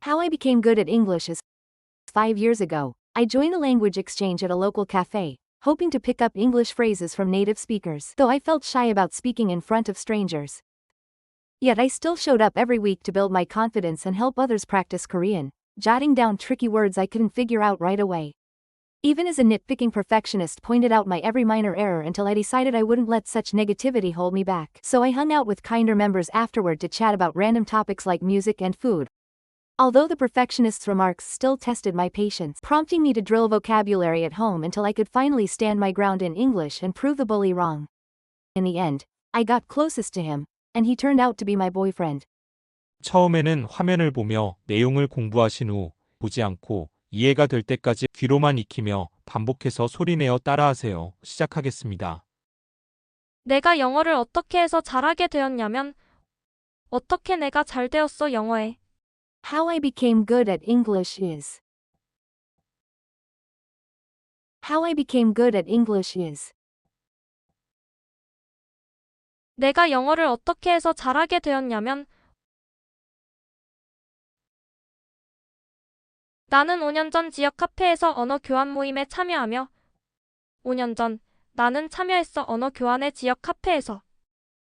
How I became good at English is 5 years ago. I joined a language exchange at a local cafe, hoping to pick up English phrases from native speakers, though I felt shy about speaking in front of strangers. Yet I still showed up every week to build my confidence and help others practice Korean, jotting down tricky words I couldn't figure out right away. Even as a nitpicking perfectionist pointed out my every minor error until I decided I wouldn't let such negativity hold me back. So I hung out with kinder members afterward to chat about random topics like music and food. Although the perfectionist's remarks still tested my patience, prompting me to drill vocabulary at home until I could finally stand my ground in English and prove the bully wrong. In the end, I got closest to him, and he turned out to be my boyfriend. 처음에는 화면을 보며 내용을 공부하신 후 보지 않고 이해가 될 때까지 귀로만 익히며 반복해서 소리내어 따라하세요. 시작하겠습니다. 내가 영어를 어떻게 해서 잘하게 되었냐면, 어떻게 내가 잘 되었어 영어에. How I became good at English is. How I became good at English is. 내가 영어를 어떻게 해서 잘하게 되었냐면, 나는 5년 전 지역 카페에서 언어 교환 모임에 참여하며 5년 전 나는 참여했어 언어 교환의 지역 카페에서.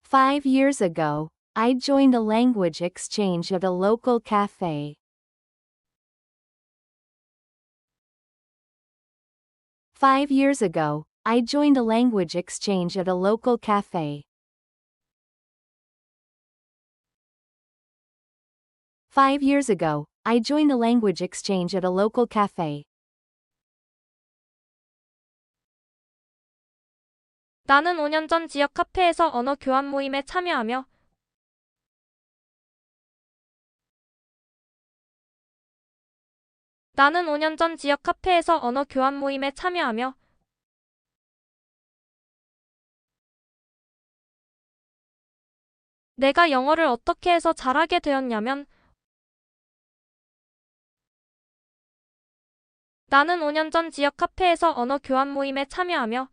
5 years ago, I joined a language exchange at a local cafe. 5 years ago, I joined a language exchange at a local cafe. 5 years ago, I joined a language exchange at a local cafe. 나는 5년 전 지역 카페에서 언어 교환 모임에 참여하며 나는 5년 전 지역 카페에서 언어 교환 모임에 참여하며 내가 영어를 어떻게 해서 잘하게 되었냐면 나는 5년 전 지역 카페에서 언어 교환 모임에 참여하며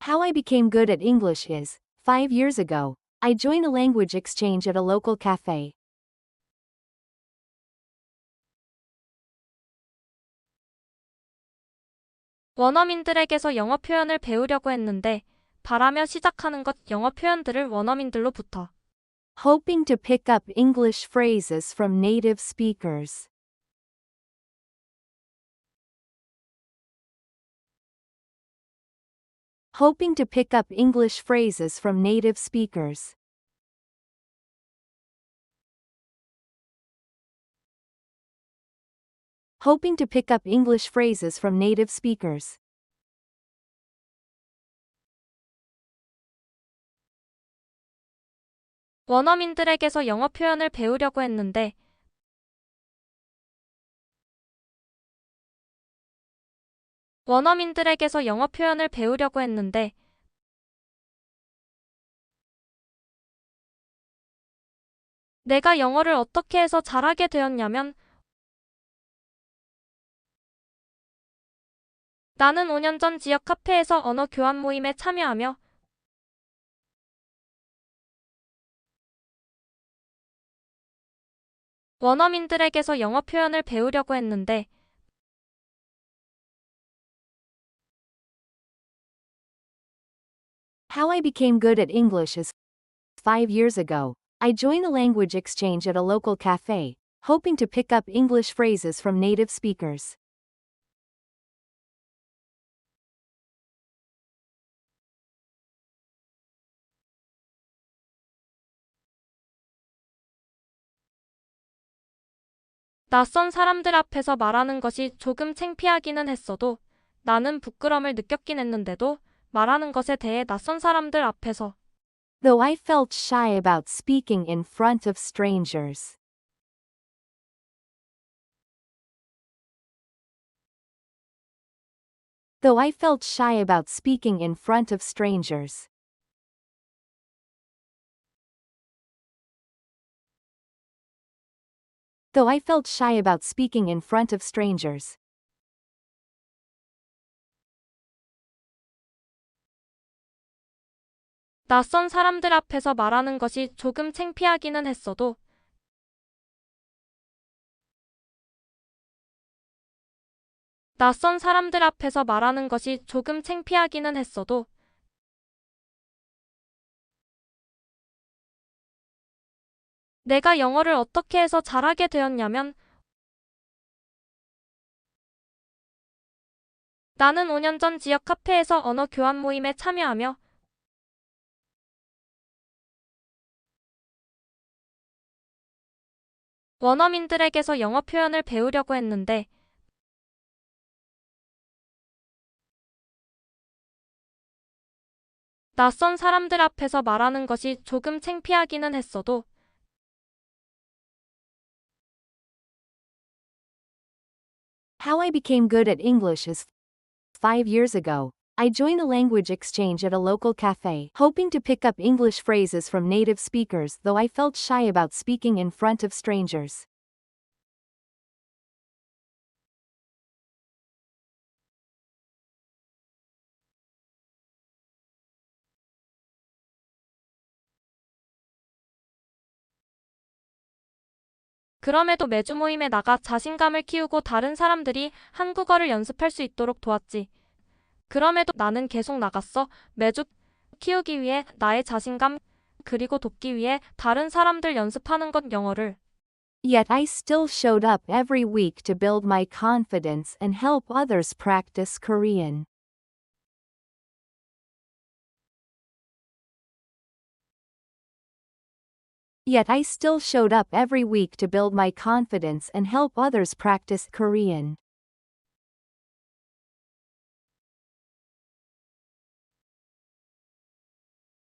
How I became good at English is, 5 years ago, I joined a language exchange at a local cafe. 원어민들에게서 영어 표현을 배우려고 했는데 바라며 시작하는 것 영어 표현들을 원어민들로부터 Hoping to pick up English phrases from native speakers. Hoping to pick up English phrases from native speakers. Hoping to pick up English phrases from native speakers. 원어민들에게서 영어 표현을 배우려고 했는데 원어민들에게서 영어 표현을 배우려고 했는데 내가 영어를 어떻게 해서 잘하게 되었냐면 나는 5년 전 지역 카페에서 언어 교환 모임에 참여하며 원어민들에게서 영어 표현을 배우려고 했는데 How I became good at English is 5 years ago. I joined a language exchange at a local cafe, hoping to pick up English phrases from native speakers. 낯선 사람들 앞에서 말하는 것이 조금 창피하기는 했어도 나는 부끄럼을 느꼈긴 했는데도 말하는 것에 대해 낯선 사람들 앞에서 Though I felt shy about speaking in front of strangers. Though I felt shy about speaking in front of strangers. Though I felt shy about speaking in front of strangers. 낯선 사람들 앞에서 말하는 것이 조금 창피하기는 했어도 낯선 사람들 앞에서 말하는 것이 조금 창피하기는 했어도 내가 영어를 어떻게 해서 잘하게 되었냐면 나는 5년 전 지역 카페에서 언어 교환 모임에 참여하며 원어민들에게서 영어 표현을 배우려고 했는데 낯선 사람들 앞에서 말하는 것이 조금 창피하기는 했어도 How I became good at English is 5 years ago. I joined a language exchange at a local cafe, hoping to pick up English phrases from native speakers, though I felt shy about speaking in front of strangers. 그럼에도 매주 모임에 나가 자신감을 키우고 다른 사람들이 한국어를 연습할 수 있도록 도왔지. 그럼에도 나는 계속 나갔어. 매주 키우기 위해 나의 자신감 그리고 돕기 위해 다른 사람들 연습하는 것 영어를. Yet I still showed up every week to build my confidence and help others practice Korean. Yet I still showed up every week to build my confidence and help others practice Korean.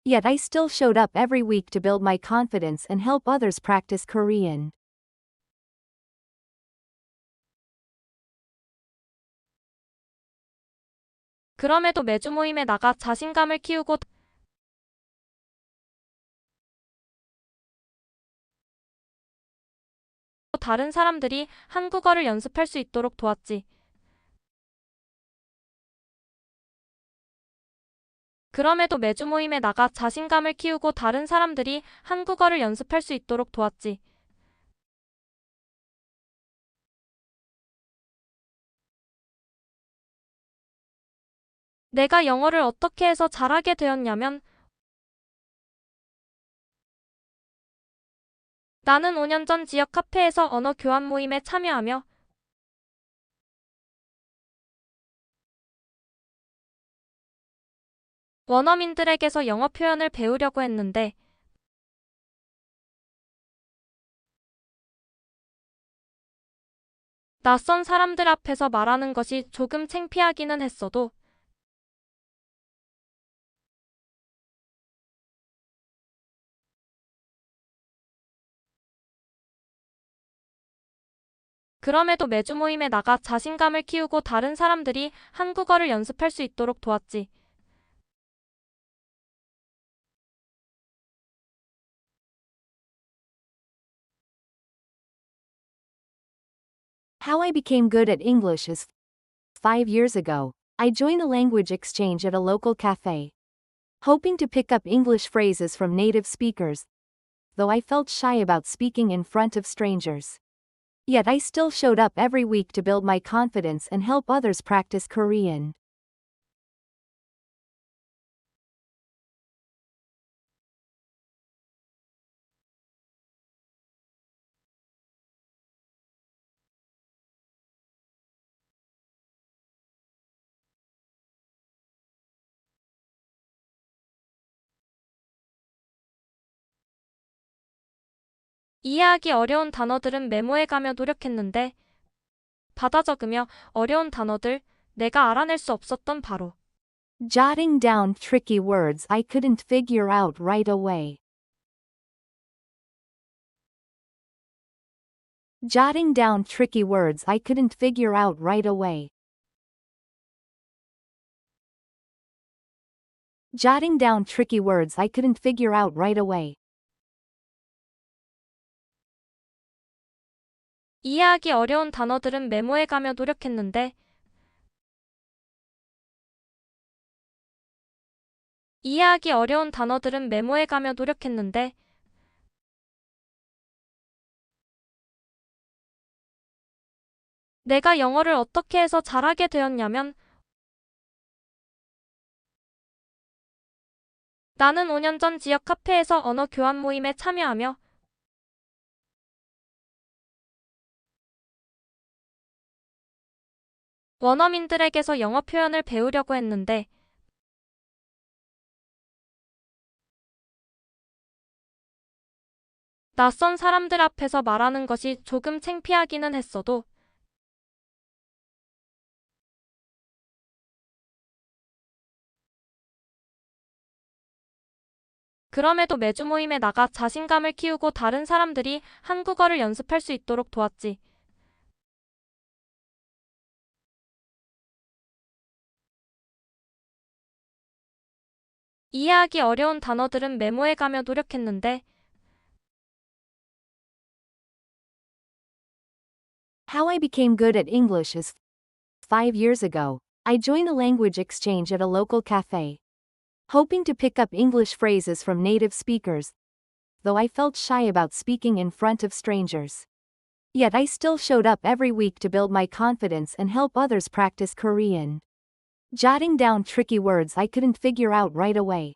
Yet I still showed up every week to build my confidence and help others practice Korean. 그럼에도 매주 모임에 나가 자신감을 키우고 다른 사람들이 한국어를 연습할 수 있도록 도왔지. 그럼에도 매주 모임에 나가 자신감을 키우고 다른 사람들이 한국어를 연습할 수 있도록 도왔지. 내가 영어를 어떻게 해서 잘하게 되었냐면 나는 5년 전 지역 카페에서 언어 교환 모임에 참여하며 원어민들에게서 영어 표현을 배우려고 했는데 낯선 사람들 앞에서 말하는 것이 조금 창피하기는 했어도 그럼에도 매주 모임에 나가 자신감을 키우고 다른 사람들이 한국어를 연습할 수 있도록 도왔지. How I became good at English is 5 years ago. I joined a language exchange at a local cafe, hoping to pick up English phrases from native speakers, though I felt shy about speaking in front of strangers. Yet I still showed up every week to build my confidence and help others practice Korean. 이해하기 어려운 단어들은 메모해가며 노력했는데 받아 적으며 어려운 단어들 내가 알아낼 수 없었던 바로 Jotting down tricky words I couldn't figure out right away. Jotting down tricky words I couldn't figure out right away. Jotting down tricky words I couldn't figure out right away. 이해하기 어려운 단어들은 메모해가며 노력했는데 이해하기 어려운 단어들은 메모해가며 노력했는데, 내가 영어를 어떻게 해서 잘하게 되었냐면, 나는 5년 전 지역 카페에서 언어 교환 모임에 참여하며 원어민들에게서 영어 표현을 배우려고 했는데, 낯선 사람들 앞에서 말하는 것이 조금 창피하기는 했어도, 그럼에도 매주 모임에 나가 자신감을 키우고 다른 사람들이 한국어를 연습할 수 있도록 도왔지. 이해하기 어려운 단어들은 메모해가며 노력했는데, How I became good at English is 5 years ago. I joined a language exchange at a local cafe, hoping to pick up English phrases from native speakers, though I felt shy about speaking in front of strangers. Yet I still showed up every week to build my confidence and help others practice Korean, jotting down tricky words I couldn't figure out right away.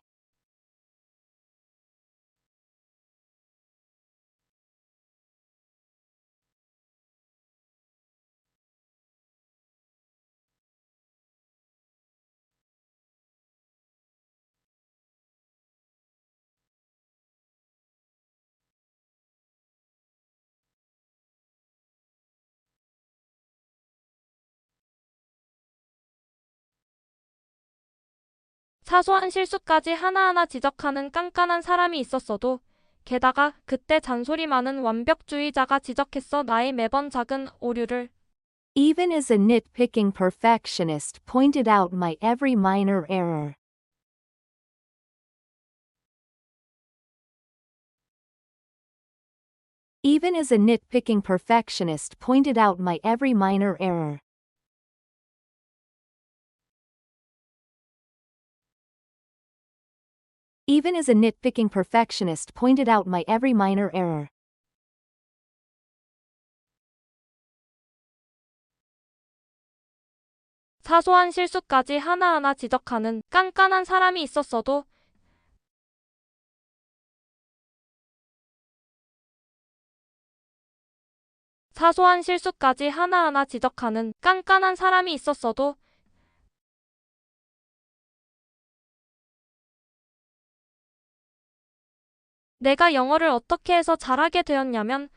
사소한 실수까지 하나하나 지적하는 깐깐한 사람이 있었어도, 게다가 그때 잔소리 많은 완벽주의자가 지적했어 나의 매번 작은 오류를. Even as a nitpicking perfectionist pointed out my every minor error. Even as a nitpicking perfectionist pointed out my every minor error. Even as a nitpicking perfectionist pointed out my every minor error. 사소한 실수까지 하나하나 지적하는 깐깐한 사람이 있었어도, 사소한 실수까지 하나하나 지적하는 깐깐한 사람이 있었어도, 내가 영어를 어떻게 해서 잘하게 되었냐면,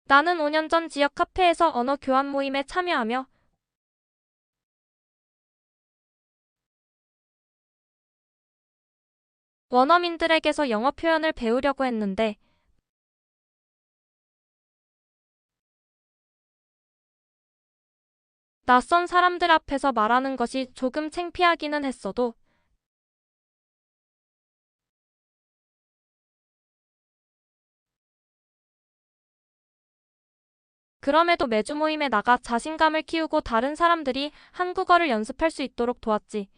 나는 5년 전 지역 카페에서 언어 교환 모임에 참여하며 원어민들에게서 영어 표현을 배우려고 했는데, 낯선 사람들 앞에서 말하는 것이 조금 창피하기는 했어도, 그럼에도 매주 모임에 나가 자신감을 키우고 다른 사람들이 한국어를 연습할 수 있도록 도왔지.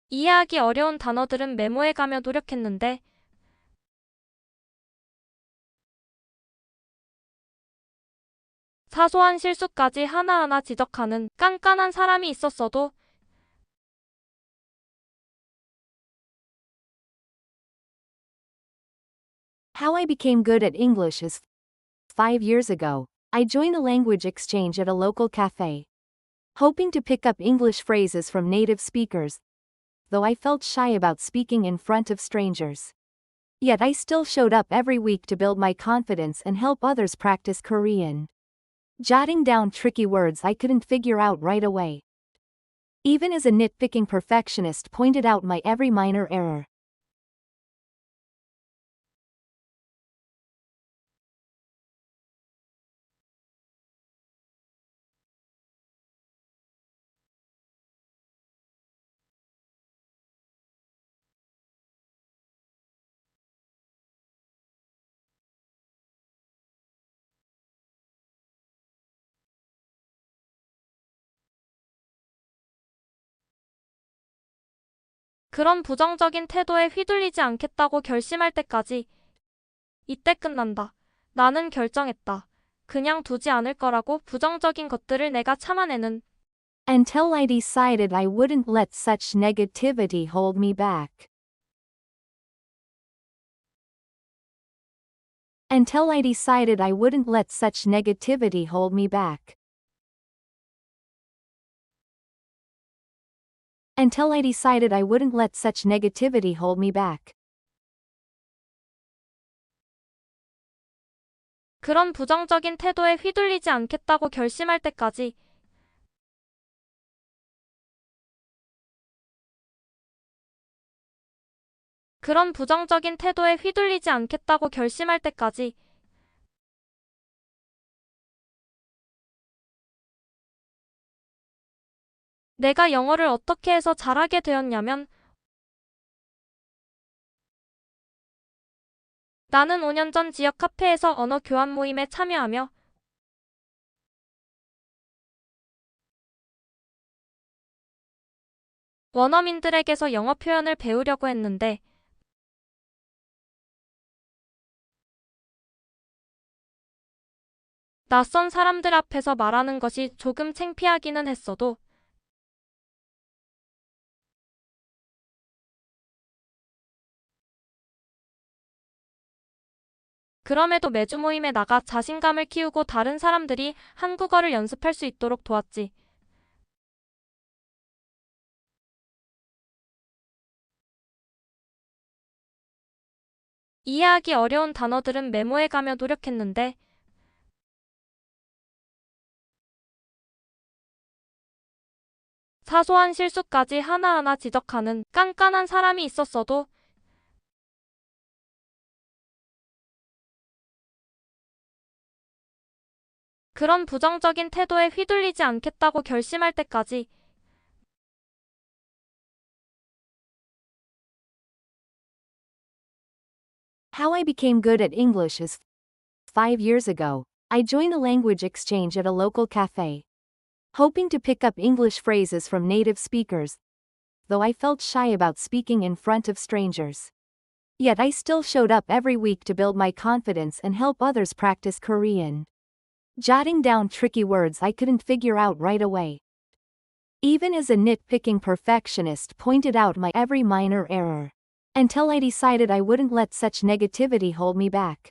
이해하기 어려운 단어들은 메모해가며 노력했는데, 사소한 실수까지 하나하나 지적하는 깐깐한 사람이 있었어도, How I became good at English is 5 years ago. I joined a language exchange at a local cafe, hoping to pick up English phrases from native speakers, though I felt shy about speaking in front of strangers. Yet I still showed up every week to build my confidence and help others practice Korean, jotting down tricky words I couldn't figure out right away. Even as a nitpicking perfectionist pointed out my every minor error. 그런 부정적인 태도에 휘둘리지 않겠다고 결심할 때까지. 이때 끝난다. 나는 결정했다. 그냥 두지 않을 거라고 부정적인 것들을 내가 참아내는. Until I decided I wouldn't let such negativity hold me back. Until I decided I wouldn't let such negativity hold me back. Until I decided I wouldn't let such negativity hold me back. 그런 부정적인 태도에 휘둘리지 않겠다고 결심할 때까지. 그런 부정적인 태도에 휘둘리지 않겠다고 결심할 때까지. 내가 영어를 어떻게 해서 잘하게 되었냐면, 나는 5년 전 지역 카페에서 언어 교환 모임에 참여하며 원어민들에게서 영어 표현을 배우려고 했는데, 낯선 사람들 앞에서 말하는 것이 조금 창피하기는 했어도, 그럼에도 매주 모임에 나가 자신감을 키우고 다른 사람들이 한국어를 연습할 수 있도록 도왔지. 이해하기 어려운 단어들은 메모해가며 노력했는데, 사소한 실수까지 하나하나 지적하는 깐깐한 사람이 있었어도, 그런 부정적인 태도에 휘둘리지 않겠다고 결심할 때까지. How I became good at English is 5 years ago. I joined a language exchange at a local cafe, hoping to pick up English phrases from native speakers, though I felt shy about speaking in front of strangers. Yet I still showed up every week to build my confidence and help others practice Korean, jotting down tricky words I couldn't figure out right away. Even as a nitpicking perfectionist pointed out my every minor error, until I decided I wouldn't let such negativity hold me back.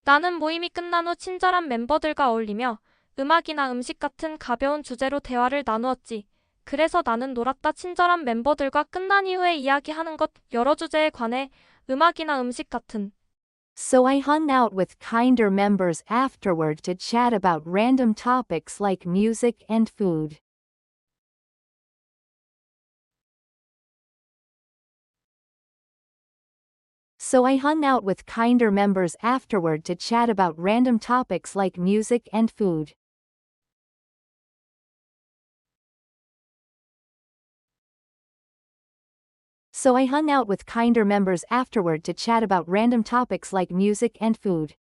나는 모임이 끝난 후 친절한 멤버들과 어울리며 음악이나 음식 같은 가벼운 주제로 대화를 나누었지. 그래서 나는 놀았다 친절한 멤버들과 끝난 이후에 이야기하는 것 여러 주제에 관해 음악이나 음식 같은. So I hung out with kinder members afterward to chat about random topics like music and food. So I hung out with kinder members afterward to chat about random topics like music and food. So I hung out with kinder members afterward to chat about random topics like music and food.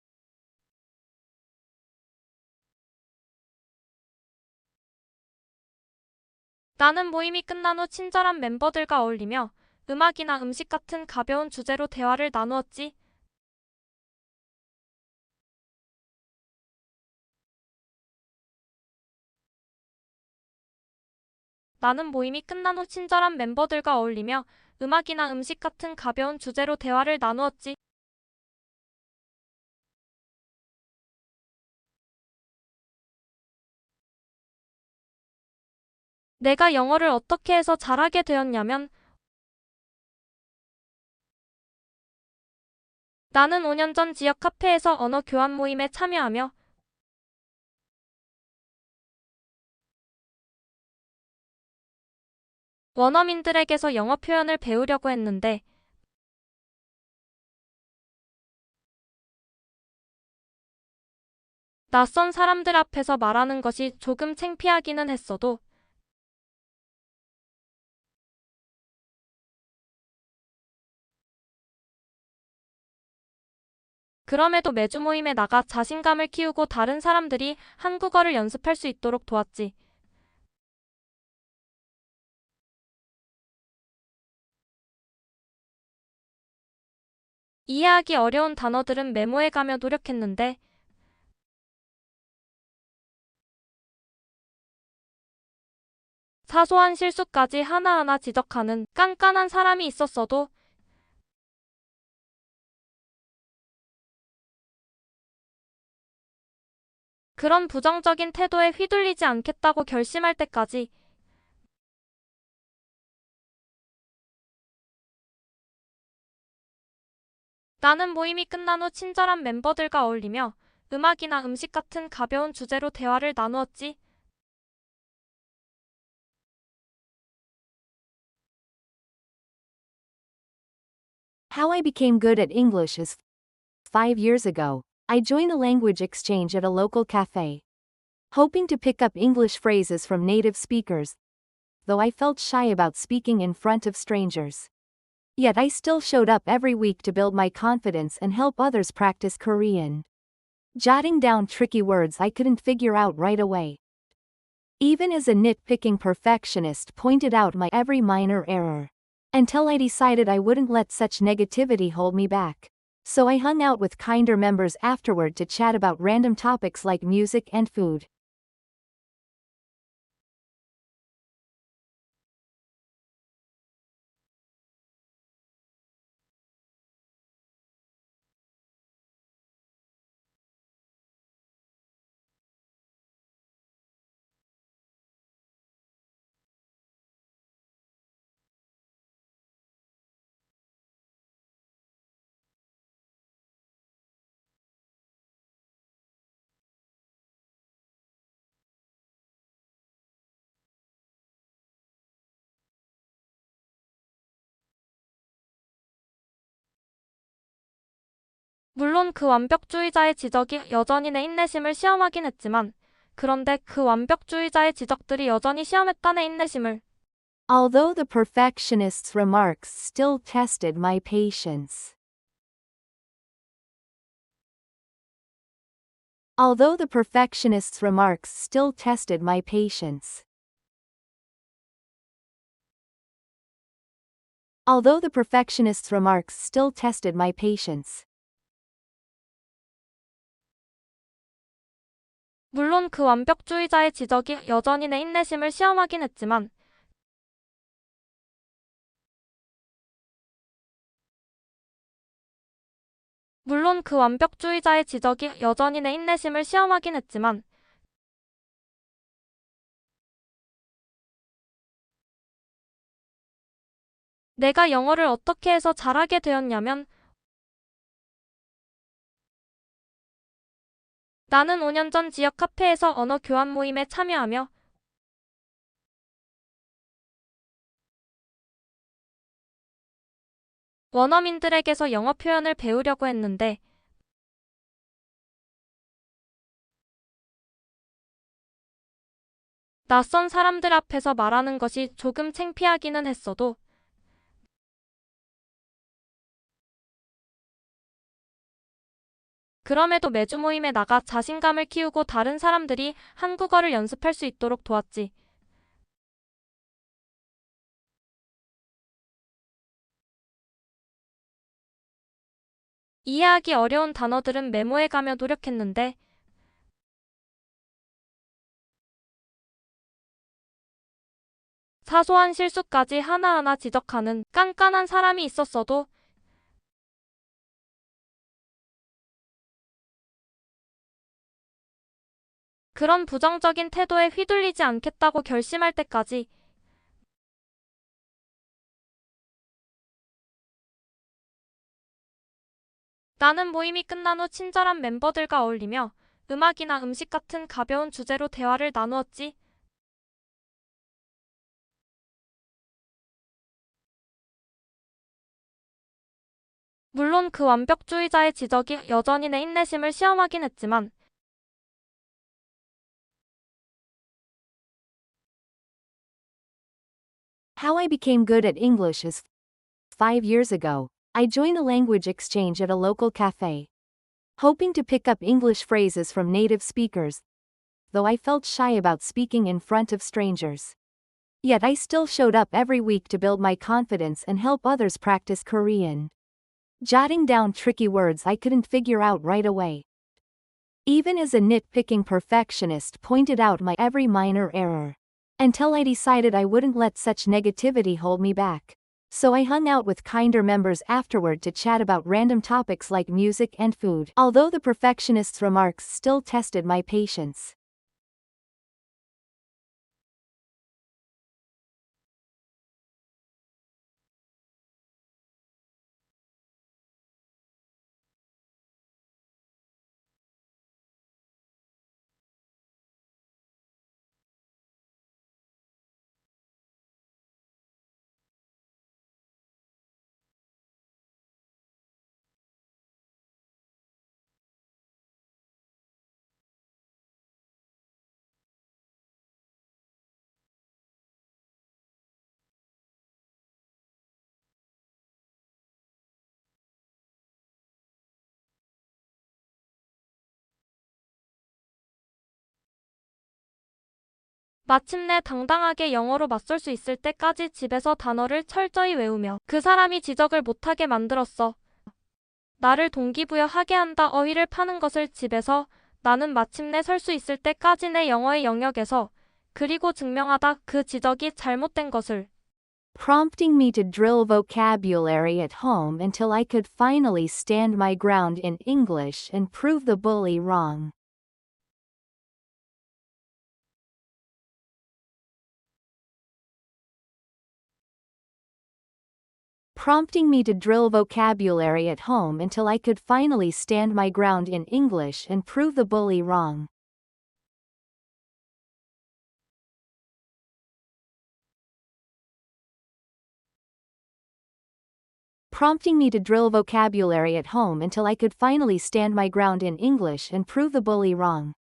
나는 모임이 끝난 후 친절한 멤버들과 어울리며 음악이나 음식 같은 가벼운 주제로 대화를 나누었지. 나는 모임이 끝난 후 친절한 멤버들과 어울리며 음악이나 음식 같은 가벼운 주제로 대화를 나누었지. 내가 영어를 어떻게 해서 잘하게 되었냐면, 나는 5년 전 지역 카페에서 언어 교환 모임에 참여하며 원어민들에게서 영어 표현을 배우려고 했는데 낯선 사람들 앞에서 말하는 것이 조금 창피하기는 했어도 그럼에도 매주 모임에 나가 자신감을 키우고 다른 사람들이 한국어를 연습할 수 있도록 도왔지. 이해하기 어려운 단어들은 메모해가며 노력했는데 사소한 실수까지 하나하나 지적하는 깐깐한 사람이 있었어도 그런 부정적인 태도에 휘둘리지 않겠다고 결심할 때까지 나는 모임이 끝난 후 친절한 멤버들과 어울리며 음악이나 음식 같은 가벼운 주제로 대화를 나누었지. How I became good at English is 5 years ago. I joined a language exchange at a local cafe, hoping to pick up English phrases from native speakers, though I felt shy about speaking in front of strangers. Yet I still showed up every week to build my confidence and help others practice Korean, jotting down tricky words I couldn't figure out right away. Even as a nitpicking perfectionist pointed out my every minor error, until I decided I wouldn't let such negativity hold me back. So I hung out with kinder members afterward to chat about random topics like music and food. 물론 그 완벽주의자의 지적이 여전히 내 인내심을 시험하긴 했지만 그런데 그 완벽주의자의 지적들이 여전히 시험했다 내 인내심을. Although the perfectionist's remarks still tested my patience. Although the perfectionist's remarks still tested my patience. Although the perfectionist's remarks still tested my patience. 물론 그 완벽주의자의 지적이 여전히 내 인내심을 시험하긴 했지만 물론 그 완벽주의자의 지적이 여전히 내 인내심을 시험하긴 했지만 내가 영어를 어떻게 해서 잘하게 되었냐면 나는 5년 전 지역 카페에서 언어 교환 모임에 참여하며 원어민들에게서 영어 표현을 배우려고 했는데 낯선 사람들 앞에서 말하는 것이 조금 창피하기는 했어도 그럼에도 매주 모임에 나가 자신감을 키우고 다른 사람들이 한국어를 연습할 수 있도록 도왔지. 이해하기 어려운 단어들은 메모해가며 노력했는데 사소한 실수까지 하나하나 지적하는 깐깐한 사람이 있었어도 그런 부정적인 태도에 휘둘리지 않겠다고 결심할 때까지 나는 모임이 끝난 후 친절한 멤버들과 어울리며 음악이나 음식 같은 가벼운 주제로 대화를 나누었지. 물론 그 완벽주의자의 지적이 여전히 내 인내심을 시험하긴 했지만 How I became good at English is 5 years ago. I joined a language exchange at a local cafe, hoping to pick up English phrases from native speakers, though I felt shy about speaking in front of strangers. Yet I still showed up every week to build my confidence and help others practice Korean, jotting down tricky words I couldn't figure out right away. Even as a nitpicking perfectionist pointed out my every minor error, until I decided I wouldn't let such negativity hold me back. So I hung out with kinder members afterward to chat about random topics like music and food, although the perfectionist's remarks still tested my patience. 마침내 당당하게 영어로 맞설 수 있을 때까지 집에서 단어를 철저히 외우며 그 사람이 지적을 못하게 만들었어. 나를 동기부여하게 한다 어휘를 파는 것을 집에서 나는 마침내 설 수 있을 때까지 내 영어의 영역에서 그리고 증명하다 그 지적이 잘못된 것을 Prompting me to drill vocabulary at home until I could finally stand my ground in English and prove the bully wrong. Prompting me to drill vocabulary at home until I could finally stand my ground in English and prove the bully wrong. Prompting me to drill vocabulary at home until I could finally stand my ground in English and prove the bully wrong.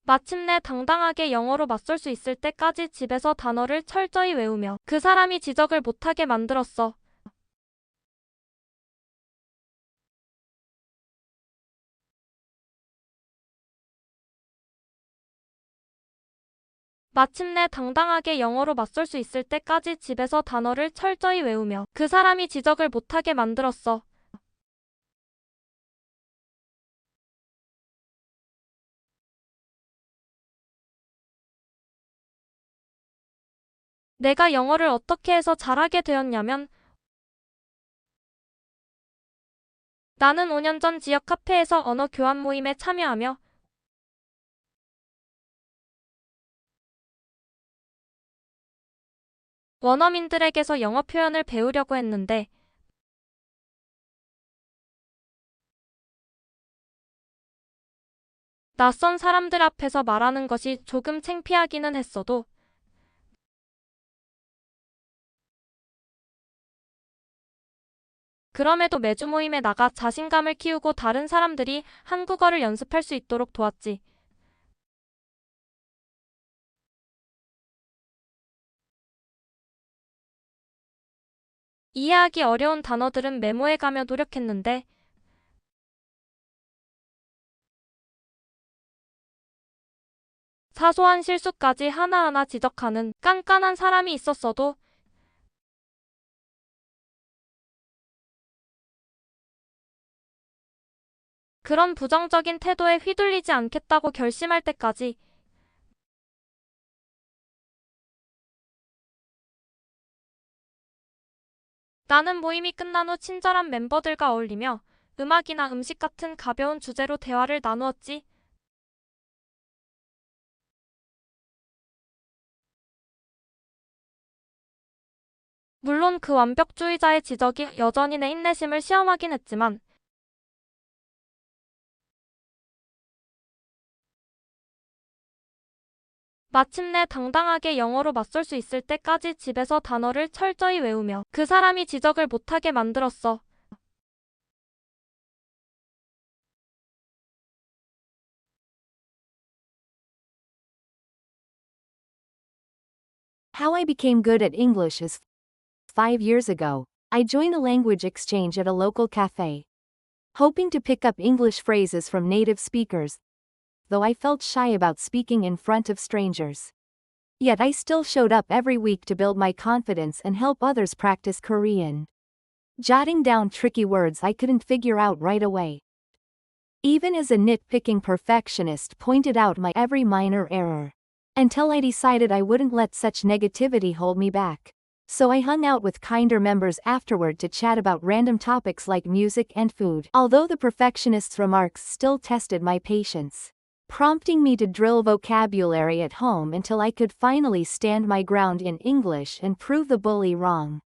마침내 당당하게 영어로 맞설 수 있을 때까지 집에서 단어를 철저히 외우며 그 사람이 지적을 못하게 만들었어. 마침내 당당하게 영어로 맞설 수 있을 때까지 집에서 단어를 철저히 외우며 그 사람이 지적을 못하게 만들었어. 내가 영어를 어떻게 해서 잘하게 되었냐면 나는 5년 전 지역 카페에서 언어 교환 모임에 참여하며 원어민들에게서 영어 표현을 배우려고 했는데 낯선 사람들 앞에서 말하는 것이 조금 창피하기는 했어도 그럼에도 매주 모임에 나가 자신감을 키우고 다른 사람들이 한국어를 연습할 수 있도록 도왔지. 이해하기 어려운 단어들은 메모해가며 노력했는데 사소한 실수까지 하나하나 지적하는 깐깐한 사람이 있었어도 그런 부정적인 태도에 휘둘리지 않겠다고 결심할 때까지 나는 모임이 끝난 후 친절한 멤버들과 어울리며 음악이나 음식 같은 가벼운 주제로 대화를 나누었지. 물론 그 완벽주의자의 지적이 여전히 내 인내심을 시험하긴 했지만 마침내 당당하게 영어로 맞설 수 있을 때까지 집에서 단어를 철저히 외우며 그 사람이 지적을 못하게 만들었어. How I became good at English is 5 years ago. I joined a language exchange at a local cafe, hoping to pick up English phrases from native speakers, though I felt shy about speaking in front of strangers. Yet I still showed up every week to build my confidence and help others practice Korean, jotting down tricky words I couldn't figure out right away. Even as a nitpicking perfectionist pointed out my every minor error, until I decided I wouldn't let such negativity hold me back. So I hung out with kinder members afterward to chat about random topics like music and food, although the perfectionist's remarks still tested my patience, prompting me to drill vocabulary at home until I could finally stand my ground in English and prove the bully wrong.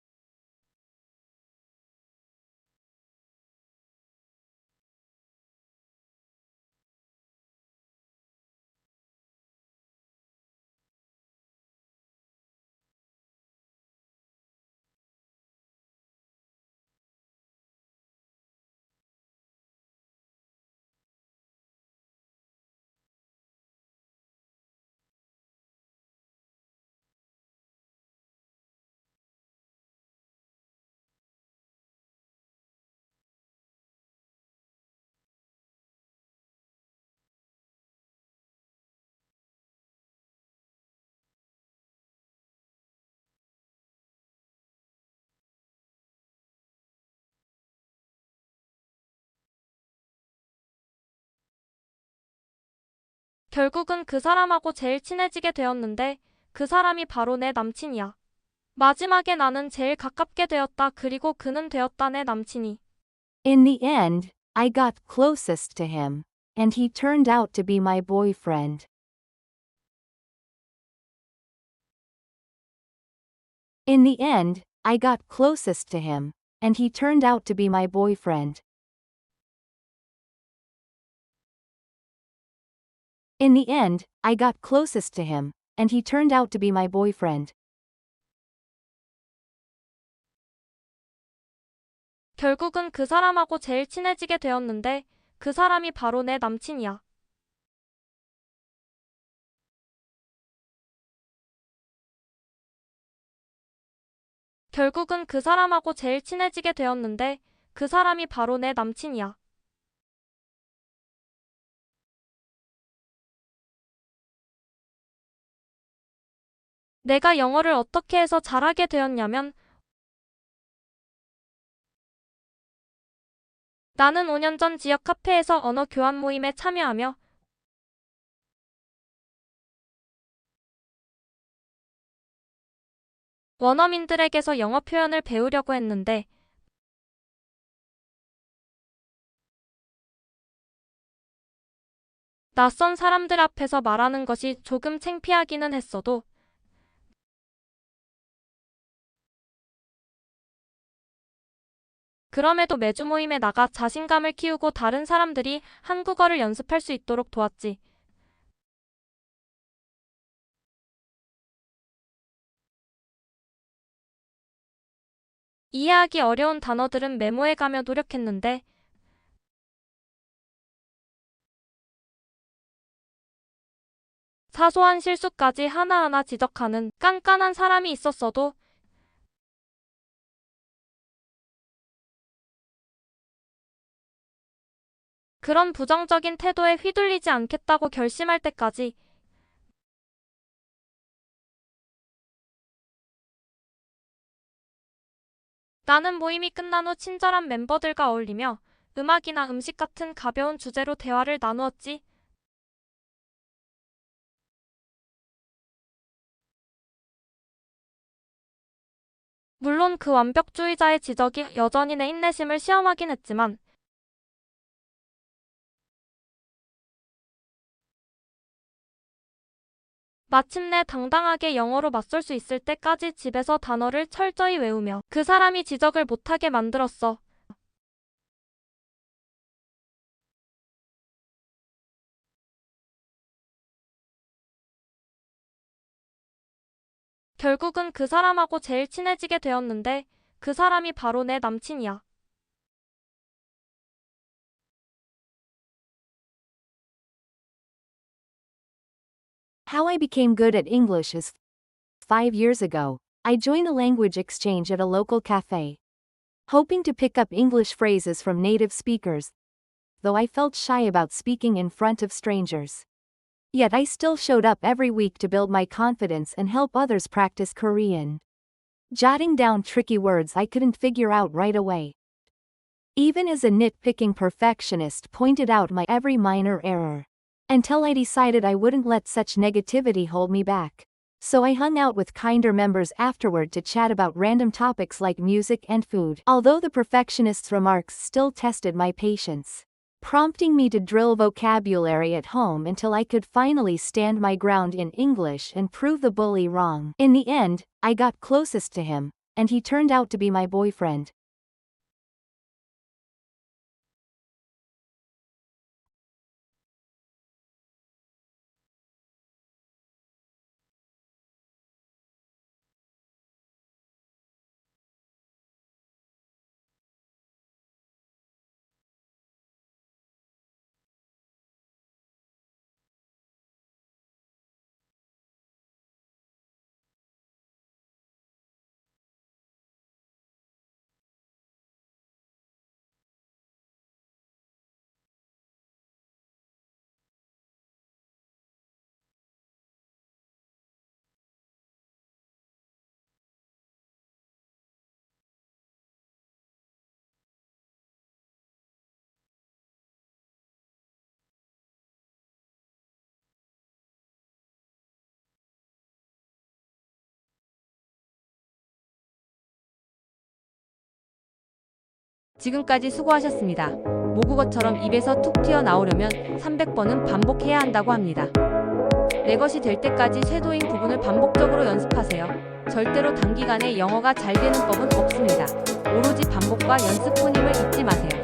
결국은 그 사람하고 제일 친해지게 되었는데 그 사람이 바로 내 남친이야. 마지막에 나는 제일 가깝게 되었다. 그리고 그는 되었다 내 남친이. In the end, I got closest to him, and he turned out to be my boyfriend. In the end, I got closest to him, and he turned out to be my boyfriend. In the end, I got closest to him, and he turned out to be my boyfriend. 결국은 그 사람하고 제일 친해지게 되었는데 그 사람이 바로 내 남친이야. 결국은 그 사람하고 제일 친해지게 되었는데 그 사람이 바로 내 남친이야. 내가 영어를 어떻게 해서 잘하게 되었냐면 나는 5년 전 지역 카페에서 언어 교환 모임에 참여하며 원어민들에게서 영어 표현을 배우려고 했는데 낯선 사람들 앞에서 말하는 것이 조금 창피하기는 했어도 그럼에도 매주 모임에 나가 자신감을 키우고 다른 사람들이 한국어를 연습할 수 있도록 도왔지. 이해하기 어려운 단어들은 메모해가며 노력했는데 사소한 실수까지 하나하나 지적하는 깐깐한 사람이 있었어도 그런 부정적인 태도에 휘둘리지 않겠다고 결심할 때까지 나는 모임이 끝난 후 친절한 멤버들과 어울리며 음악이나 음식 같은 가벼운 주제로 대화를 나누었지. 물론 그 완벽주의자의 지적이 여전히 내 인내심을 시험하긴 했지만 마침내 당당하게 영어로 맞설 수 있을 때까지 집에서 단어를 철저히 외우며 그 사람이 지적을 못하게 만들었어. 결국은 그 사람하고 제일 친해지게 되었는데 그 사람이 바로 내 남친이야. How I became good at English is 5 years ago. I joined a language exchange at a local cafe, hoping to pick up English phrases from native speakers, though I felt shy about speaking in front of strangers. Yet I still showed up every week to build my confidence and help others practice Korean, jotting down tricky words I couldn't figure out right away. Even as a nitpicking perfectionist pointed out my every minor error, until I decided I wouldn't let such negativity hold me back. So I hung out with kinder members afterward to chat about random topics like music and food. Although the perfectionist's remarks still tested my patience, prompting me to drill vocabulary at home until I could finally stand my ground in English and prove the bully wrong. In the end, I got closest to him, and he turned out to be my boyfriend. 지금까지 수고하셨습니다. 모국어처럼 입에서 툭 튀어나오려면 300번은 반복해야 한다고 합니다. 내 것이 될 때까지 쇄도잉 부분을 반복적으로 연습하세요. 절대로 단기간에 영어가 잘 되는 법은 없습니다. 오로지 반복과 연습뿐임을 잊지 마세요.